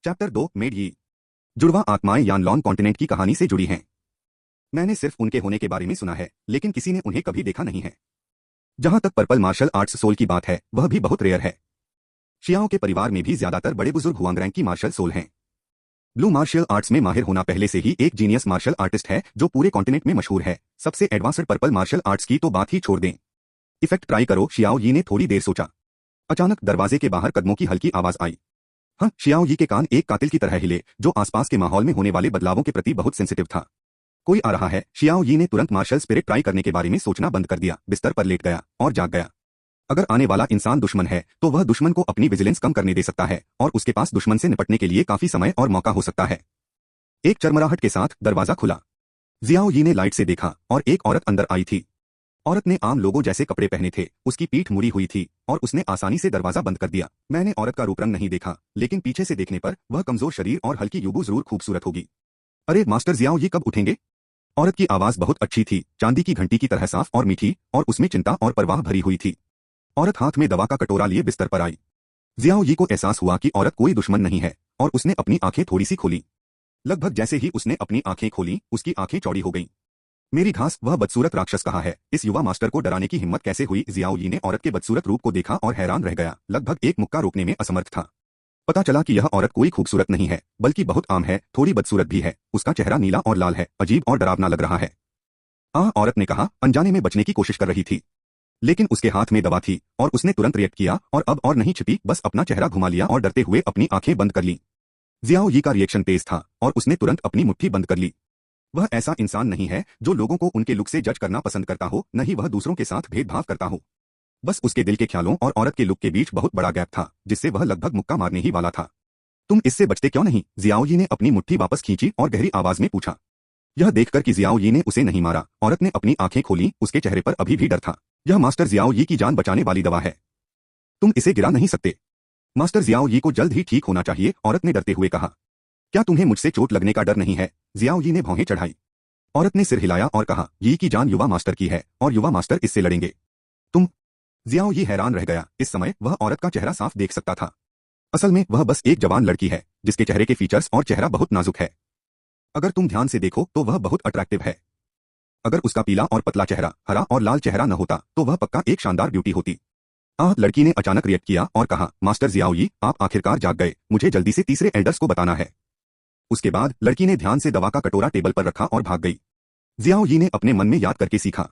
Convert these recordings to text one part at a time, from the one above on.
Chapter 2 made यी। जुड़वा आत्माएं यानलॉन कॉन्टिनेंट की कहानी से जुड़ी हैं। मैंने सिर्फ उनके होने के बारे में सुना है, लेकिन किसी ने उन्हें कभी देखा नहीं है। जहां तक पर्पल मार्शल आर्ट्स सोल की बात है, वह भी बहुत रेयर है। शियाओं के परिवार में भी ज्यादातर बड़े बुजुर्ग हुआंग रैंक की मार्शल सोल हैं। ब्लू मार्शल आर्ट्स में माहिर होना पहले से ही एक जीनियस मार्शल आर्टिस्ट है जो पूरे कॉन्टिनेंट में मशहूर है। सबसे एडवांस्ड पर्पल मार्शल आर्ट्स की तो बात ही छोड़ दें। इफेक्ट ट्राई करो, शियाओ यी ने थोड़ी देर सोचा। अचानक दरवाजे के बाहर कदमों की हल्की आवाज आई। हाँ, शियाओ यी के कान एक कातिल की तरह हिले, जो आसपास के माहौल में होने वाले बदलावों के प्रति बहुत सेंसिटिव था। कोई आ रहा है। शियाओ यी ने तुरंत मार्शल स्पिरिट ट्राई करने के बारे में सोचना बंद कर दिया, बिस्तर पर लेट गया और जाग गया। अगर आने वाला इंसान दुश्मन है, तो वह दुश्मन को अपनी विजिलेंस कम करने दे सकता है और उसके पास दुश्मन से निपटने के लिए काफी समय और मौका हो सकता है। एक चरमराहट के साथ दरवाजा खुला। जियाओ यी ने लाइट से देखा और एक औरत अंदर आई थी। औरत ने आम लोगों जैसे कपड़े पहने थे, उसकी पीठ मुड़ी हुई थी और उसने आसानी से दरवाजा बंद कर दिया। मैंने औरत का रूप रंग नहीं देखा, लेकिन पीछे से देखने पर वह कमजोर शरीर और हल्की युबू जरूर खूबसूरत होगी। अरे मास्टर जियाओ यी कब उठेंगे? औरत की आवाज बहुत अच्छी थी, चांदी की घंटी की तरह साफ और मीठी, और उसमें चिंता और परवाह भरी हुई थी। औरत हाथ में दवा का कटोरा लिए बिस्तर पर आई। जियाओ यी को एहसास हुआ कि औरत कोई दुश्मन नहीं है, और उसने अपनी आंखें थोड़ी सी खोली। लगभग जैसे ही उसने अपनी आंखें खोली, उसकी आंखें चौड़ी हो गईं। मेरी घास, वह बदसूरत राक्षस कहाँ है? इस युवा मास्टर को डराने की हिम्मत कैसे हुई? जियाओ यी ने औरत के बदसूरत रूप को देखा और हैरान रह गया, लगभग एक मुक्का रोकने में असमर्थ था। पता चला कि यह औरत कोई खूबसूरत नहीं है, बल्कि बहुत आम है, थोड़ी बदसूरत भी है। उसका चेहरा नीला और लाल है, अजीब और डरावना लग रहा है। औरत ने कहा, अनजाने में बचने की कोशिश कर रही थी, लेकिन उसके हाथ में दवा थी और उसने तुरंत रिएक्ट किया और अब और नहीं छिपी, बस अपना चेहरा घुमा लिया और डरते हुए अपनी आंखें बंद कर ली। जियाओ यी का रिएक्शन तेज था और उसने तुरंत अपनी मुट्ठी बंद कर ली। वह ऐसा इंसान नहीं है जो लोगों को उनके लुक से जज करना पसंद करता हो, न ही वह दूसरों के साथ भेदभाव करता हो। बस उसके दिल के ख्यालों और औरत के लुक के बीच बहुत बड़ा गैप था, जिससे वह लगभग मुक्का मारने ही वाला था। तुम इससे बचते क्यों नहीं? जियाओ यी ने अपनी मुट्ठी वापस खींची और गहरी आवाज में पूछा। यह देखकर कि जियाओ यी ने उसे नहीं मारा, औरत ने अपनी आंखें खोली। उसके चेहरे पर अभी भी डर था। यह मास्टर जियाओ यी की जान बचाने वाली दवा है, तुम इसे गिरा नहीं सकते। मास्टर जियाओ यी को जल्द ही ठीक होना चाहिए, औरत ने डरते हुए कहा। क्या तुम्हें मुझसे चोट लगने का डर नहीं है? जियाओ यी ने भौहें चढ़ाई। औरत ने सिर हिलाया और कहा, यी की जान युवा मास्टर की है और युवा मास्टर इससे लड़ेंगे। तुम? जियाओ यी हैरान रह गया। इस समय वह औरत का चेहरा साफ देख सकता था। असल में वह बस एक जवान लड़की है, जिसके चेहरे के फीचर्स और चेहरा बहुत नाजुक है। अगर तुम ध्यान से देखो तो वह बहुत अट्रैक्टिव है। अगर उसका पीला और पतला चेहरा, हरा और लाल चेहरा न होता, तो वह पक्का एक शानदार ब्यूटी होती। लड़की ने अचानक रिएक्ट किया और कहा, मास्टर जियाओ यी, आप आखिरकार जाग गए। मुझे जल्दी से तीसरे एल्डर्स को बताना है। उसके बाद लड़की ने ध्यान से दवा का कटोरा टेबल पर रखा और भाग गई। जियाओ यी ने अपने मन में याद करके सीखा।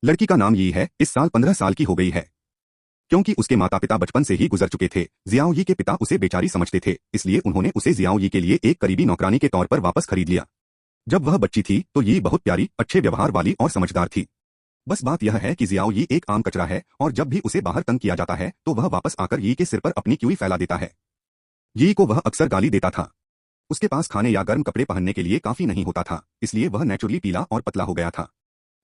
लड़की का नाम यी है, इस साल 15 साल की हो गई है। क्योंकि उसके माता पिता बचपन से ही गुजर चुके थे, जियाओ यी के पिता उसे बेचारी समझते थे, इसलिए उन्होंने उसे जियाओ यी के लिए एक करीबी नौकरानी के तौर पर वापस खरीद लिया। जब वह बच्ची थी तो यी बहुत प्यारी, अच्छे व्यवहार वाली और समझदार थी। बस बात यह है कि जियाओ यी एक आम कचरा है, और जब भी उसे बाहर तंग किया जाता है तो वह वापस आकर यी के सिर पर अपनी क्यूई फैला देता है। यी को वह अक्सर गाली देता था। उसके पास खाने या गर्म कपड़े पहनने के लिए काफी नहीं होता था, इसलिए वह नेचुरली पीला और पतला हो गया था।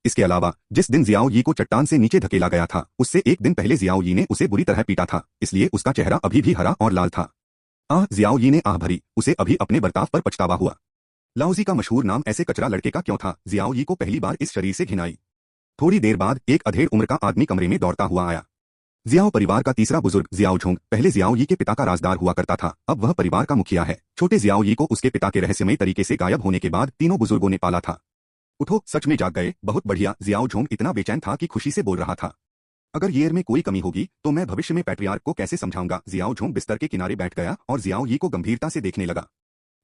इसके अलावा जिस दिन जियाओ यी को चट्टान से नीचे धकेला गया था, उससे एक दिन पहले जियाओ यी ने उसे बुरी तरह पीटा था, इसलिए उसका चेहरा अभी भी हरा और लाल था। जियाओ यी ने आह भरी। उसे अभी अपने बर्ताव पर पछतावा हुआ। लाओजी का मशहूर नाम ऐसे कचरा लड़के का क्यों था? जियाओ यी को पहली बार इस शरीर से घिन आई। थोड़ी देर बाद एक अधेड़ उम्र का आदमी कमरे में दौड़ता हुआ आया। जियाओ परिवार का तीसरा बुजुर्ग जियाओ झोंग पहले जियाओ यी के पिता का राजदार हुआ करता था, अब वह परिवार का मुखिया है। छोटे जियाओ यी को उसके पिता के रहस्यमयी तरीके से गायब होने के बाद तीनों बुजुर्गों ने पाला था। उठो, सच में जाग गए, बहुत बढ़िया। जियाओ झोंग इतना बेचैन था कि खुशी से बोल रहा था। अगर येर में कोई कमी होगी तो मैं भविष्य में पैट्रियार्क को कैसे समझाऊंगा? जियाओ झोंग बिस्तर के किनारे बैठ गया और जियाओ यी को गंभीरता से देखने लगा।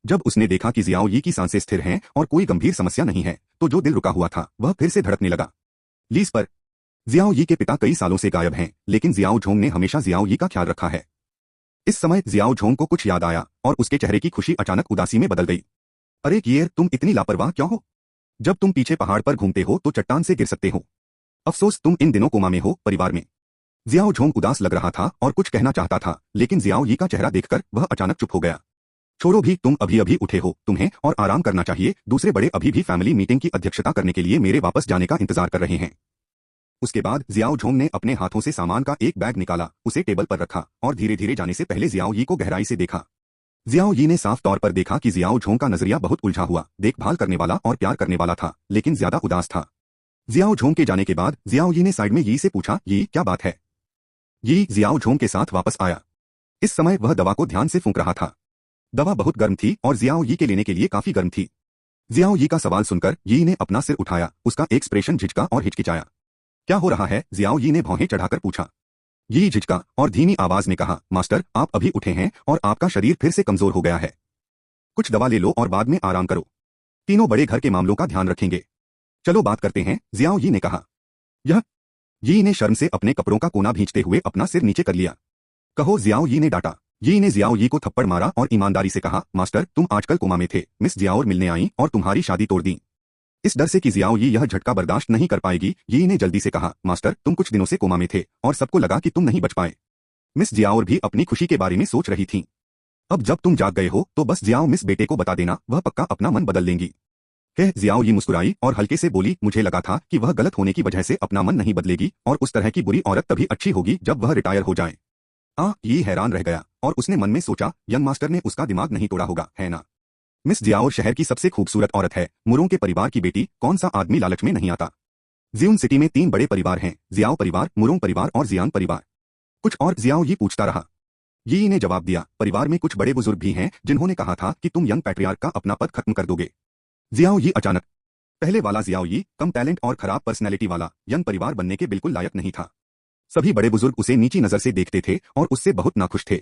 जब उसने देखा कि जियाओ यी की सांसें स्थिर हैं और कोई गंभीर समस्या नहीं है, तो जो दिल रुका हुआ था वह फिर से धड़कने लगा। लीज पर जियाओ यी के पिता कई सालों से गायब हैं, लेकिन जियाओ झोंग ने हमेशा जियाओ यी का ख्याल रखा है। इस समय जियाओ झोंग को कुछ याद आया और उसके चेहरे की खुशी अचानक उदासी में बदल गई। अरे येर, तुम इतनी लापरवाह क्यों हो? जब तुम पीछे पहाड़ पर घूमते हो तो चट्टान से गिर सकते हो। अफसोस तुम इन दिनों कोमा में हो। परिवार में जियाओ झोंग उदास लग रहा था और कुछ कहना चाहता था, लेकिन जियाओ यी का चेहरा देखकर वह अचानक चुप हो गया। छोड़ो भी, तुम अभी अभी उठे हो, तुम्हें और आराम करना चाहिए। दूसरे बड़े अभी भी फैमिली मीटिंग की अध्यक्षता करने के लिए मेरे वापस जाने का इंतजार कर रहे हैं। उसके बाद जियाओ झोंग ने अपने हाथों से सामान का एक बैग निकाला, उसे टेबल पर रखा और धीरे धीरे जाने से पहले जियाओ यी को गहराई से देखा। जियाओ यी ने साफ तौर पर देखा कि जियाओ झोंग का नजरिया बहुत उलझा हुआ, देखभाल करने वाला और प्यार करने वाला था, लेकिन ज्यादा उदास था। जियाओ झोंग के जाने के बाद जियाओ यी ने साइड में यी से पूछा, यी क्या बात है? यी जियाओ झोंग के साथ वापस आया। इस समय वह दवा को ध्यान से फूंक रहा था। दवा बहुत गर्म थी और जियाओ यी के लेने के लिए काफी गर्म थी। जियाओ यी का सवाल सुनकर यी ने अपना सिर उठाया, उसका एक्सप्रेशन झिझका और हिचकिचाया। क्या हो रहा है? जियाओ यी ने भौहें चढ़ाकर पूछा। यी झिझका और धीमी आवाज में कहा, मास्टर आप अभी उठे हैं और आपका शरीर फिर से कमजोर हो गया है। कुछ दवा ले लो और बाद में आराम करो। तीनों बड़े घर के मामलों का ध्यान रखेंगे। चलो बात करते हैं, जियाओ यी ने कहा। यह यी ने शर्म से अपने कपड़ों का कोना भींचते हुए अपना सिर नीचे कर लिया। कहो, जियाओ यी ने डांटा। यी ने जियाओ यी को थप्पड़ मारा और ईमानदारी से कहा, मास्टर तुम आजकल कोमा में थे, मिस जियाओर मिलने आई और तुम्हारी शादी तोड़ दी। इस डर से कि जियाओ यी यह झटका बर्दाश्त नहीं कर पाएगी, यी ने जल्दी से कहा, मास्टर तुम कुछ दिनों से कोमा में थे और सबको लगा कि तुम नहीं बच पाए। मिस जियाओर भी अपनी खुशी के बारे में सोच रही थी। अब जब तुम जाग गए हो तो बस जियाओ मिस बेटे को बता देना, वह पक्का अपना मन बदल लेंगी। जियाओ यी मुस्कुराई और हल्के से बोली, मुझे लगा था कि वह गलत होने की वजह से अपना मन नहीं बदलेगी और उस तरह की बुरी औरत तभी अच्छी होगी जब वह रिटायर हो जाए। यी हैरान रह गया और उसने मन में सोचा, यंग मास्टर ने उसका दिमाग नहीं तोड़ा होगा, है ना? मिस जियाओर शहर की सबसे खूबसूरत औरत है, मुरों के परिवार की बेटी, कौन सा आदमी लालच में नहीं आता। जियुन सिटी में 3 बड़े परिवार हैं, जियाओ परिवार, मुरोंग परिवार और जियांग परिवार। कुछ और? जियाओ यी पूछता रहा। यी ने जवाब दिया, परिवार में कुछ बड़े बुजुर्ग भी हैं जिन्होंने कहा था कि तुम यंग पैट्रियार्क का अपना पद खत्म कर दोगे। जियाओ यी अचानक। पहले वाला जियाओ यी कम टैलेंट और खराब पर्सनैलिटी वाला यंग परिवार बनने के बिल्कुल लायक नहीं था। सभी बड़े बुजुर्ग उसे नीची नजर से देखते थे और उससे बहुत नाखुश थे।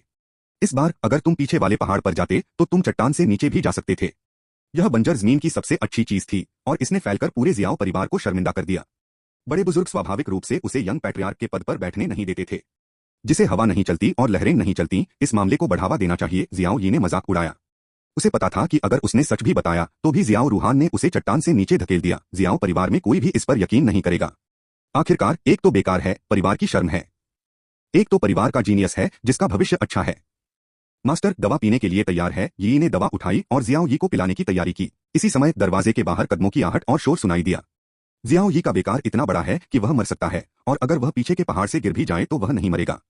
इस बार अगर तुम पीछे वाले पहाड़ पर जाते तो तुम चट्टान से नीचे भी जा सकते थे। यह बंजर जमीन की सबसे अच्छी चीज थी और इसने फैलकर पूरे जियाओ परिवार को शर्मिंदा कर दिया। बड़े बुजुर्ग स्वाभाविक रूप से उसे यंग पैट्रियार्क के पद पर बैठने नहीं देते थे। जिसे हवा नहीं चलती और लहरें नहीं चलती, इस मामले को बढ़ावा देना चाहिए, जियाओ यी ने मजाक उड़ाया। उसे पता था कि अगर उसने सच भी बताया तो भी जियाओ रूहान ने उसे चट्टान से नीचे धकेल दिया। जियाओ परिवार में कोई भी इस पर यकीन नहीं करेगा। आखिरकार एक तो बेकार है, परिवार की शर्म है, एक तो परिवार का जीनियस है जिसका भविष्य अच्छा है। मास्टर दवा पीने के लिए तैयार है। यी ने दवा उठाई और जियाओ यी को पिलाने की तैयारी की। इसी समय दरवाजे के बाहर कदमों की आहट और शोर सुनाई दिया। जियाओ यी का बेकार इतना बड़ा है कि वह मर सकता है और अगर वह पीछे के पहाड़ से गिर भी जाए तो वह नहीं मरेगा।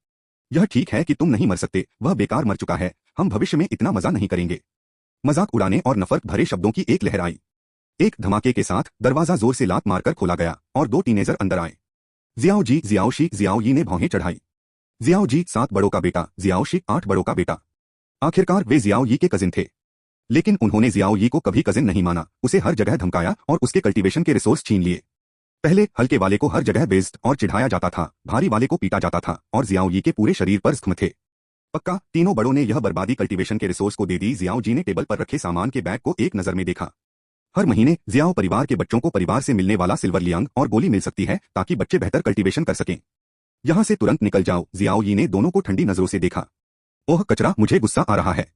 यह ठीक है कि तुम नहीं मर सकते, वह बेकार मर चुका है, हम भविष्य में इतना मजा नहीं करेंगे। मजाक उड़ाने और नफरत भरे शब्दों की एक लहर आई। एक धमाके के साथ दरवाजा जोर से लात मारकर खोला गया और 2 टीनेजर अंदर आए। Jiao Ji, Jiao Shi, Jiao Yi ने भौहें चढ़ाई। जियाओ जी 7 बड़ों का बेटा, जियाओ शी 8 बड़ों का बेटा। आखिरकार वे जियाओ यी के कजिन थे, लेकिन उन्होंने जियाओ यी को कभी कजिन नहीं माना, उसे हर जगह धमकाया और उसके कल्टीवेशन के रिसोर्स छीन लिए। पहले हल्के वाले को हर जगह बेइज्जत और चिढ़ाया जाता था, भारी वाले को पीटा जाता था और जियाओ यी के पूरे शरीर पर जख्म थे। पक्का तीनों बड़ों ने यह बर्बादी कल्टीवेशन के रिसोर्स को दे दी। जियाओ जी ने टेबल पर रखे सामान के बैग को एक नजर में देखा। हर महीने जियाओ परिवार के बच्चों को परिवार से मिलने वाला सिल्वर लियांग और गोली मिल सकती है ताकि बच्चे बेहतर कल्टीवेशन कर सकें। यहां से तुरंत निकल जाओ। जियाओ यी ने दोनों को ठंडी नजरों से देखा। ओह कचरा, मुझे गुस्सा आ रहा है।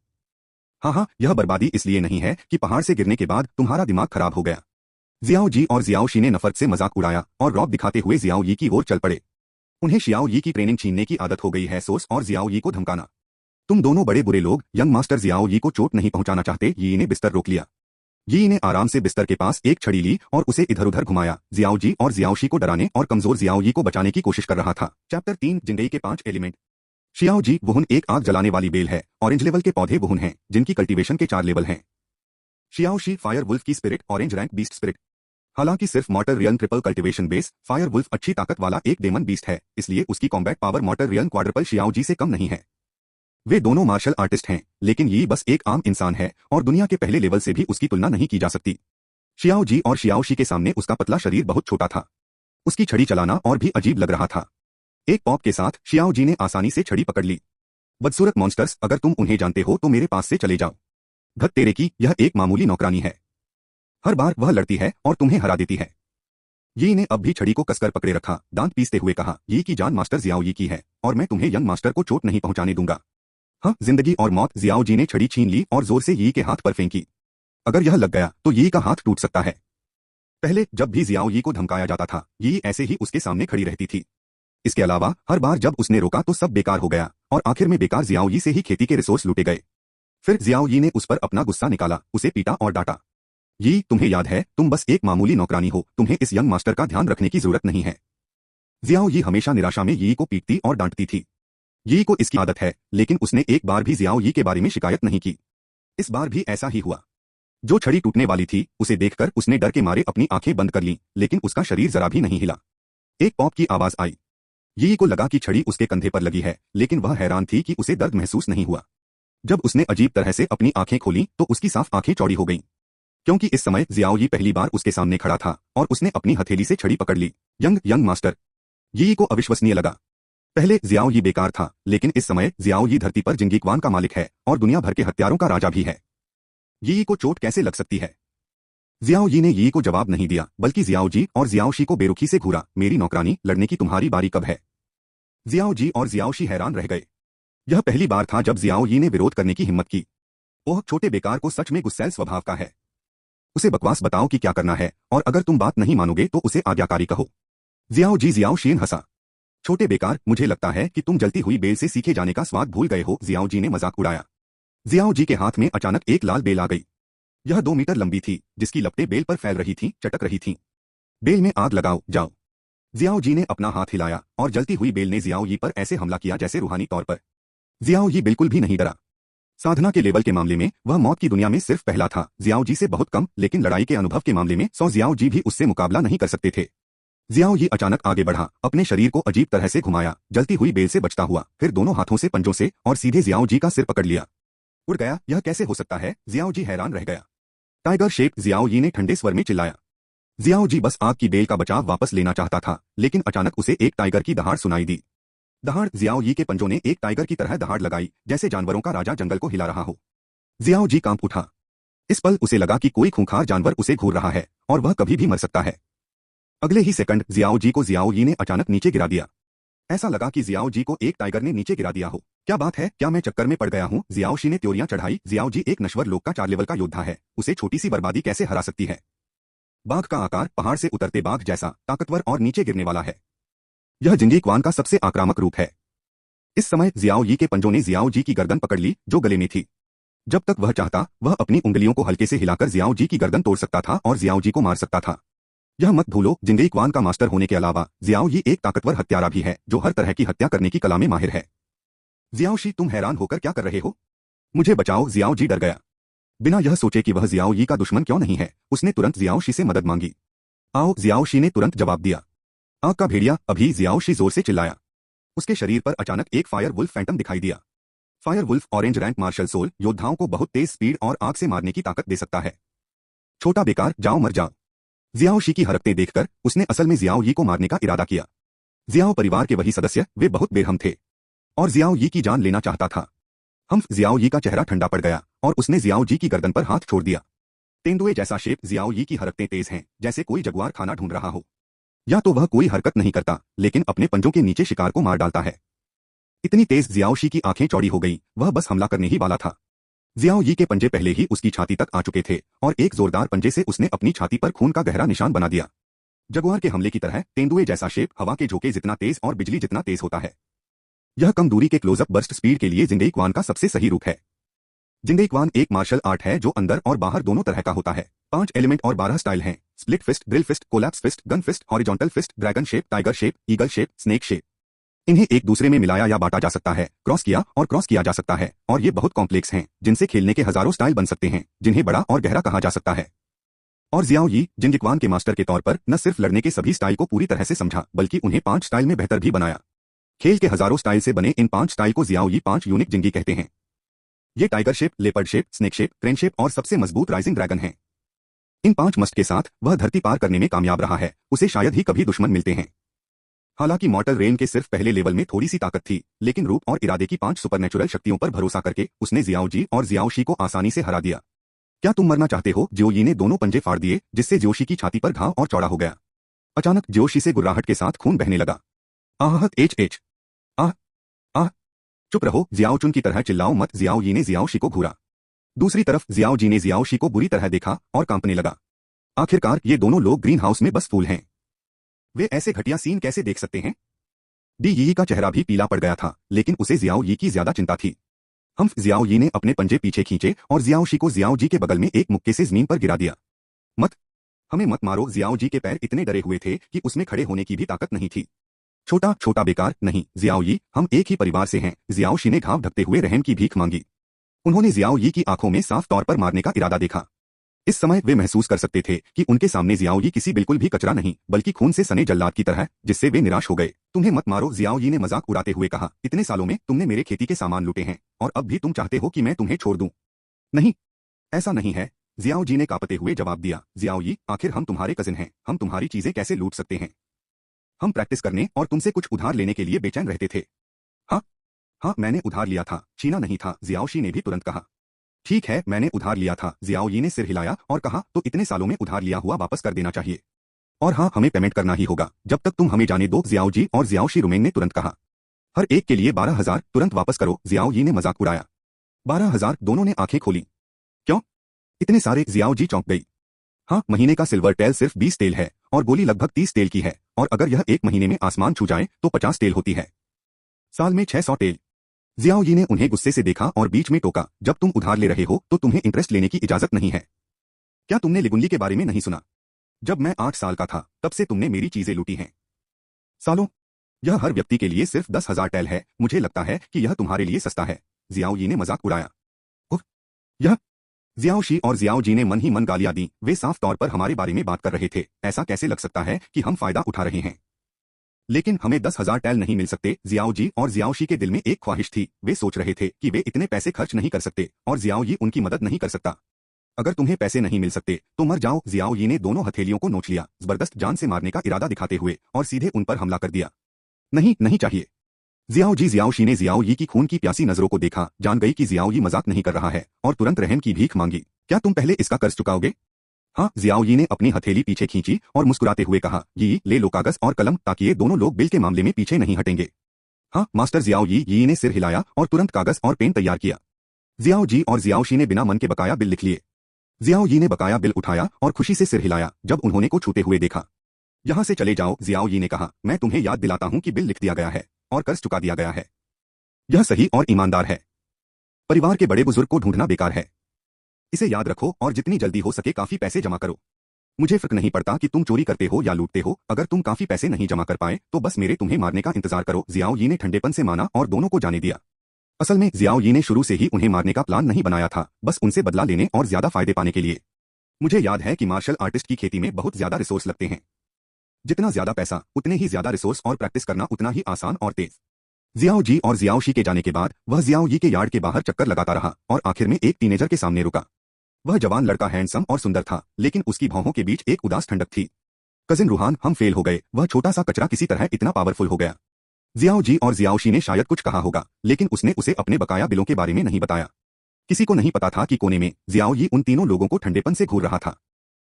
हाँ, यह बर्बादी इसलिए नहीं है कि पहाड़ से गिरने के बाद तुम्हारा दिमाग खराब हो गया। जियाओ जी और जियाओ शी ने नफरत से मजाक उड़ाया और रौब दिखाते हुए जियाओ यी की ओर चल पड़े। उन्हें शियाओ यी की ट्रेनिंग छीनने की आदत हो गई है, सोस और जियाओ यी को धमकाना। तुम दोनों बड़े बुरे लोग, यंग मास्टर जियाओ यी को चोट नहीं पहुंचाना चाहते। यी ने बिस्तर रोक लिया। यी ने आराम से बिस्तर के पास एक छड़ी ली और उसे इधर उधर घुमाया। जियाओ जी और जियाओ शी को डराने और कमजोर जियाओ यी को बचाने की कोशिश कर रहा था। चैप्टर 3 जिंदगी के 5 एलिमेंट। शियाओ जी वुहुन एक आग जलाने वाली बेल है। ऑरेंज लेवल के पौधे वुहुन हैं जिनकी कल्टीवेशन के 4 लेवल हैं। शियाओ शी फायर वुल्फ की spirit, orange rank beast spirit. हालांकि सिर्फ mortal realm triple cultivation base, fire wolf अच्छी ताकत वाला एक डेमन बीस्ट है, इसलिए उसकी combat power mortal realm quadruple Xiao Ji से कम नहीं है। वे दोनों मार्शल आर्टिस्ट हैं, लेकिन ये बस एक आम इंसान है और दुनिया के पहले लेवल से भी उसकी तुलना नहीं की जा सकती। शियाओ जी और शियाओ शी के सामने उसका पतला शरीर बहुत छोटा था। उसकी छड़ी चलाना और भी अजीब लग रहा था। एक पॉप के साथ शियाओ जी ने आसानी से छड़ी पकड़ ली। बदसूरत मॉन्स्टर्स, अगर तुम उन्हें जानते हो तो मेरे पास से चले जाओ। धत तेरे की, यह एक मामूली नौकरानी है। हर बार वह लड़ती है और तुम्हें हरा देती है। यी ने अब भी छड़ी को कसकर पकड़े रखा, दांत पीसते हुए कहा, यी की जान मास्टर जियाओ यी की है और मैं तुम्हें यंग मास्टर को चोट नहीं पहुंचाने दूंगा। हाँ, जिंदगी और मौत। जियाओ जी ने छड़ी छीन ली और जोर से यी के हाथ पर फेंकी। अगर यह लग गया तो यी का हाथ टूट सकता है। पहले जब भी जियाओ यी को धमकाया जाता था, यी ऐसे ही उसके सामने खड़ी रहती थी। इसके अलावा हर बार जब उसने रोका तो सब बेकार हो गया और आखिर में बेकार जियाओ यी से ही खेती के रिसोर्स लूटे गए। फिर जियाओ यी ने उस पर अपना गुस्सा निकाला, उसे पीटा और डांटा। यी, तुम्हें याद है, तुम बस एक मामूली नौकरानी हो, तुम्हें इस यंग मास्टर का ध्यान रखने की जरूरत नहीं है। जियाओ यी हमेशा निराशा में यी को पीटती और डांटती थी। यी को इसकी आदत है, लेकिन उसने एक बार भी जियाओ यी के बारे में शिकायत नहीं की। इस बार भी ऐसा ही हुआ। जो छड़ी टूटने वाली थी उसे देखकर उसने डर के मारे अपनी आंखें बंद कर लीं, लेकिन उसका शरीर जरा भी नहीं हिला। एक पॉप की आवाज आई। यी को लगा कि छड़ी उसके कंधे पर लगी है, लेकिन वह हैरान थी कि उसे दर्द महसूस नहीं हुआ। जब उसने अजीब तरह से अपनी आंखें खोली तो उसकी साफ आंखें चौड़ी हो गईं, क्योंकि इस समय जियाओ यी पहली बार उसके सामने खड़ा था और उसने अपनी हथेली से छड़ी पकड़ ली। Young young master. यी को अविश्वसनीय लगा। पहले जियाओ यी बेकार था, लेकिन इस समय जियाओ यी धरती पर जिंगीक्वान का मालिक है और दुनिया भर के हत्यारों का राजा भी है। यी को चोट कैसे लग सकती है? जियाओ यी ने यी को जवाब नहीं दिया, बल्कि जियाओ जी और जियाओ शी को बेरुखी से घूरा। मेरी नौकरानी, लड़ने की तुम्हारी बारी कब है? जियाओ जी और जियाओ शी हैरान रह गए। यह पहली बार था जब जियाओ यी ने विरोध करने की हिम्मत की। ओह, छोटे बेकार को सच में गुस्सैल स्वभाव का है। उसे बकवास बताओ कि क्या करना है, और अगर तुम बात नहीं मानोगे तो उसे आज्ञाकारी कहो। जियाओ जी जियाओ शीन हंसा। छोटे बेकार, मुझे लगता है कि तुम जलती हुई बेल से सीखे जाने का स्वाद भूल गए हो। जियाओ जी ने मजाक उड़ाया। जियाओ जी के हाथ में अचानक एक लाल बेल आ गई। यह 2 मीटर लंबी थी, जिसकी लपटें बेल पर फैल रही थीं, चटक रही थीं। बेल में आग लगाओ, जाओ। जियाओ जी ने अपना हाथ हिलाया और जलती हुई बेल ने जियाओ यी पर ऐसे हमला किया जैसे रूहानी तौर पर। जियाओ यी बिल्कुल भी नहीं डरा। साधना के लेवल के मामले में वह मौत की दुनिया में सिर्फ पहला था, जियाओ जी से बहुत कम, लेकिन लड़ाई के अनुभव के मामले में 100 जियाओ जी भी उससे मुकाबला नहीं कर सकते थे। जियाओ यी अचानक आगे बढ़ा, अपने शरीर को अजीब तरह से घुमाया, जलती हुई बेल से बचता हुआ, फिर दोनों हाथों से पंजों से और सीधे जियाओ जी का सिर पकड़ लिया। उड़ गया? यह कैसे हो सकता है? जियाओ जी हैरान रह गया। टाइगर शेप, जियाओ यी ने ठंडे स्वर में चिल्लाया। जियाओ जी बस आग की बेल का बचाव वापस लेना चाहता था, लेकिन अचानक उसे एक टाइगर की दहाड़ सुनाई दी। दहाड़! जियाओ यी के पंजों ने एक टाइगर की तरह दहाड़ लगाई, जैसे जानवरों का राजा जंगल को हिला रहा हो। जियाओ जी कांप उठा। इस पल उसे लगा कि कोई खूंखार जानवर उसे घूर रहा है और वह कभी भी मर सकता है। अगले ही सेकंड जियाओ जी को जियाओ यी ने अचानक नीचे गिरा दिया। ऐसा लगा कि जियाओ जी को एक टाइगर ने नीचे गिरा दिया हो। क्या बात है, क्या मैं चक्कर में पड़ गया हूँ? जियाओ शी ने त्योरियां चढ़ाई। जियाओ जी एक नश्वर लोक का 4 लेवल का योद्धा है, उसे छोटी सी बर्बादी कैसे हरा सकती है? बाघ का आकार, पहाड़ से उतरते बाघ जैसा, ताकतवर और नीचे गिरने वाला है। यह जिंगीक्वान का सबसे आक्रामक रूप है। इस समय जियाओ यी के पंजों ने जियाओ जी की गर्दन पकड़ ली, जो गले में थी। जब तक वह चाहता, वह अपनी उंगलियों को हल्के से हिलाकर जियाओ जी की गर्दन तोड़ सकता था और जियाओ जी को मार सकता था। यह मत भूलो, जिंगीक्वान का मास्टर होने के अलावा जियाओ यी एक ताकतवर हत्यारा भी है, जो हर तरह की हत्या करने की कला में माहिर है। जियाओ शी, तुम हैरान होकर क्या कर रहे हो? मुझे बचाओ! जियाओ जी डर गया। बिना यह सोचे कि वह जियाओ यी का दुश्मन क्यों नहीं है, उसने तुरंत जियाओ शी से मदद मांगी। आओ! जियाओ शी ने तुरंत जवाब दिया। आग का भेड़िया, अभी! जियाओ शी जोर से चिल्लाया। उसके शरीर पर अचानक एक फायर वुल्फ फैंटम दिखाई दिया। Fire wolf orange rank marshal soul योद्धाओं को बहुत तेज स्पीड और आग से मारने की ताकत दे सकता है। छोटा बेकार, जाओ मर जाओ। जियाओ शी की हरकतें देखकर उसने असल में जियाओ यी को मारने का इरादा किया। जियाओ परिवार के वही सदस्य, वे बहुत बेरहम थे और जियाओ यी की जान लेना चाहता था। जियाओ यी का चेहरा ठंडा पड़ गया और उसने जियाओ जी की गर्दन पर हाथ छोड़ दिया। तेंदुए जैसा शेप, जियाओ यी की हरकतें तेज हैं, जैसे कोई जगुआर खाना ढूंढ रहा हो। या तो वह कोई हरकत नहीं करता, लेकिन अपने पंजों के नीचे शिकार को मार डालता है। इतनी तेज जियाओ शी की आंखें चौड़ी हो गई, वह बस हमला करने ही वाला था। जियाओ यी के पंजे पहले ही उसकी छाती तक आ चुके थे और एक जोरदार पंजे से उसने अपनी छाती पर खून का गहरा निशान बना दिया। जगुआर के हमले की तरह तेंदुए जैसा शेप, हवा के झोंके जितना तेज और बिजली जितना तेज होता है। यह कम दूरी के क्लोजअप बर्स्ट स्पीड के लिए जिंगीक्वान का सबसे सही रूप है। जिंगीक्वान एक मार्शल आर्ट है जो अंदर और बाहर दोनों तरह का होता है। 5 एलिमेंट और 12 स्टाइल हैं: split fist, drill fist, collapse fist, gun fist, horizontal fist, dragon shape, tiger shape, eagle shape, snake shape. इन्हें एक दूसरे में मिलाया या बांटा जा सकता है, क्रॉस किया और क्रॉस किया जा सकता है, और ये बहुत कॉम्प्लेक्स हैं, जिनसे खेलने के हजारों स्टाइल बन सकते हैं, जिन्हें बड़ा और गहरा कहा जा सकता है। और जियाओ यी जिंगीक्वान के मास्टर के तौर पर न सिर्फ लड़ने के सभी स्टाइल को पूरी तरह से समझा, बल्कि उन्हें 5 स्टाइल में बेहतर भी बनाया। खेल के हजारों स्टाइल से बने इन 5 स्टाइल को जियाओ यी 5 यूनिक जिंगी कहते हैं। ये tiger shape, leopard shape, snake shape, crane shape और सबसे मजबूत राइजिंग ड्रैगन हैं। इन 5 मस्ट के साथ वह धरती पार करने में कामयाब रहा है, उसे शायद ही कभी दुश्मन मिलते हैं। हालांकि मॉर्टल रेन के सिर्फ पहले लेवल में थोड़ी सी ताकत थी, लेकिन रूप और इरादे की 5 सुपरनेचुरल शक्तियों पर भरोसा करके उसने जियाओ जी और जियाओ शी को आसानी से हरा दिया। क्या तुम मरना चाहते हो? जियो यी ने दोनों पंजे फाड़ दिए, जिससे जोशी की छाती पर घाव और चौड़ा हो गया। अचानक जोशी से गुर्राहट के साथ खून बहने लगा। आहत एच एच आह आह! चुप रहो, जियाओ चुन की तरह चिल्लाओ मत। जियाओ यी ने जियाओ शी को घूरा। दूसरी तरफ जियाओ जी ने जियाओ शी को बुरी तरह देखा और कांपने लगा। आखिरकार ये दोनों लोग ग्रीन हाउस में बस फूल हैं। वे ऐसे घटिया सीन कैसे देख सकते हैं? डी यी का चेहरा भी पीला पड़ गया था, लेकिन उसे जियाओ यी की ज्यादा चिंता थी। जियाओ यी ने अपने पंजे पीछे खींचे और जियाओ शी को जियाओ जी के बगल में एक मुक्के से जमीन पर गिरा दिया। मत, हमें मत मारो। जियाओ जी के पैर इतने डरे हुए थे कि उसमें खड़े होने की भी ताकत नहीं थी। छोटा छोटा बेकार, नहीं जियाओ यी, हम एक ही परिवार से हैं। जियाओ शी ने घाव ढकते हुए रहम की भीख मांगी। उन्होंने जियाओ यी की आंखों में साफ तौर पर मारने का इरादा देखा। इस समय वे महसूस कर सकते थे कि उनके सामने जियाओ यी किसी बिल्कुल भी कचरा नहीं, बल्कि खून से सने जल्लाद की तरह, जिससे वे निराश हो गए। तुम्हें मत मारो, जियाओ यी ने मजाक उड़ाते हुए कहा। इतने सालों में तुमने मेरे खेती के सामान लूटे हैं और अब भी तुम चाहते हो कि मैं तुम्हें छोड़ दूं? नहीं, ऐसा नहीं है, जियाओ जी ने कांपते हुए जवाब दिया। जियाओ यी, आखिर हम तुम्हारे कजिन हैं, हम तुम्हारी चीजें कैसे लूट सकते हैं? हम प्रैक्टिस करने और तुमसे कुछ उधार लेने के लिए बेचैन रहते थे। हाँ, हाँ, मैंने उधार लिया था, छीना नहीं था, जियाओ शी ने भी तुरंत कहा। ठीक है, मैंने उधार लिया था, जियाओ यी ने सिर हिलाया और कहा, तो इतने सालों में उधार लिया हुआ वापस कर देना चाहिए। और हाँ, हमें पेमेंट करना ही होगा, जब तक तुम हमें जाने दो, जियाओ जी और जियाओ शी रुमेन ने तुरंत कहा। हर एक के लिए 12,000 तुरंत वापस करो, जियाओ यी ने मजाक उड़ाया। 12,000, दोनों ने आंखें खोली। क्यों? इतने सारे, जियाओ जी चौंक गई। हाँ, महीने का सिल्वर टेल सिर्फ 20 टेल है, और बोली लगभग 30 टेल की है, और अगर यह एक महीने में आसमान छू जाए तो 50 टेल होती है। साल में 600 टेल। जियाओ यी ने उन्हें गुस्से से देखा और बीच में टोका, जब तुम उधार ले रहे हो तो तुम्हें इंटरेस्ट लेने की इजाजत नहीं है। क्या तुमने लिगुनली के बारे में नहीं सुना? जब मैं 8 साल का था, तब से तुमने मेरी चीजें लूटी हैं। सालों? यह हर व्यक्ति के लिए सिर्फ 10,000 टेल है, मुझे लगता है कि यह तुम्हारे लिए सस्ता है, जियाओ यी ने मजाक उड़ाया। उफ, यह जियाओ शी और जियाओ जी ने मन ही मन गालियां दी, वे साफ तौर पर हमारे बारे में बात कर रहे थे, ऐसा कैसे लग सकता है कि हम फायदा उठा रहे हैं? लेकिन हमें 10,000 टैल नहीं मिल सकते, जियाओ जी और जियाओ शी के दिल में एक ख्वाहिश थी, वे सोच रहे थे कि वे इतने पैसे खर्च नहीं कर सकते, और जियाओ यी उनकी मदद नहीं कर सकता। अगर तुम्हें पैसे नहीं मिल सकते, तो मर जाओ, जियाओ यी ने दोनों हथेलियों को नोच लिया, जबरदस्त जान से मारने का इरादा दिखाते हुए, और सीधे उन पर हमला कर दिया। नहीं, नहीं चाहिए। जियाओ शी ने जियाओ यी की खून की प्यासी नजरों को देखा, जान गई कि जियाओ यी मजाक नहीं कर रहा है, और तुरंत रहम की भीख मांगी। क्या तुम पहले इसका कर्ज चुकाओगे? हाँ, जियाओ यी ने अपनी हथेली पीछे खींची और मुस्कुराते हुए कहा, यी, ले लो कागज और कलम, ताकि ये दोनों लोग बिल के मामले में पीछे नहीं हटेंगे। हाँ, मास्टर, जियाओ यी ने सिर हिलाया और तुरंत कागज और पेन तैयार किया। जियाओ जी और जियाओ शी ने बिना मन के बकाया बिल लिख लिए। जियाओ यी ने बकाया बिल उठाया और खुशी से सिर हिलाया जब उन्होंने को छूते हुए देखा। यहाँ से चले जाओ, जियाओ यी ने कहा, मैं तुम्हें याद दिलाता हूँ कि बिल लिख दिया गया है और कर्ज चुका दिया गया है। यह सही और ईमानदार है। परिवार के बड़े बुजुर्ग को ढूंढना बेकार है। इसे याद रखो और जितनी जल्दी हो सके काफी पैसे जमा करो। मुझे फर्क नहीं पड़ता कि तुम चोरी करते हो या लूटते हो, अगर तुम काफी पैसे नहीं जमा कर पाए तो बस मेरे तुम्हें मारने का इंतजार करो, जियाओ यी ने ठंडेपन से माना और दोनों को जाने दिया। असल में जियाओ यी ने शुरू से ही उन्हें मारने का प्लान नहीं बनाया था, बस उनसे बदला लेने और ज्यादा फायदे पाने के लिए। मुझे याद है कि मार्शल आर्टिस्ट की खेती में बहुत ज्यादा रिसोर्स लगते हैं। जितना ज्यादा पैसा, उतने ही ज्यादा रिसोर्स, और प्रैक्टिस करना उतना ही आसान और तेज। जियाओ जी और जियाओ शी के जाने के बाद वह जियाओ यी के यार्ड के बाहर चक्कर लगाता रहा और आखिर में एक टीनेजर के सामने रुका। वह जवान लड़का हैंडसम और सुंदर था, लेकिन उसकी भौहों के बीच एक उदास ठंडक थी। कजिन रूहान, हम फेल हो गए, वह छोटा सा कचरा किसी तरह इतना पावरफुल हो गया। जियाओ जी और जियाओ शी ने शायद कुछ कहा होगा, लेकिन उसने उसे अपने बकाया बिलों के बारे में नहीं बताया। किसी को नहीं पता था कि कोने में जियाओ यी उन तीनों लोगों को ठंडेपन से घूर रहा था।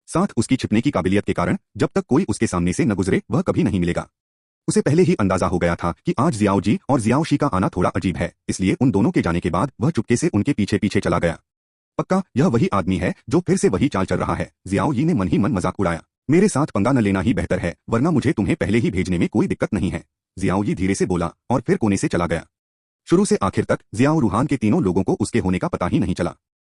साथ उसकी छिपने की काबिलियत के कारण जब तक कोई उसके सामने से न गुजरे वह कभी नहीं मिलेगा। उसे पहले ही अंदाजा हो गया था कि आज जियाओ जी और जियाओ शी का आना थोड़ा अजीब है, इसलिए उन दोनों के जाने के बाद वह चुपके से उनके पीछे पीछे चला गया। पक्का यह वही आदमी है जो फिर से वही चाल चल रहा है, जियाओ यी ने मन ही मन मजाक उड़ाया। मेरे साथ पंगा न लेना ही बेहतर है, वरना मुझे तुम्हें पहले ही भेजने में कोई दिक्कत नहीं है, जियाओ यी धीरे से बोला और फिर कोने से चला गया। शुरू से आखिर तक जियाओ रूहान के तीनों लोगों को उसके होने का पता ही नहीं चला।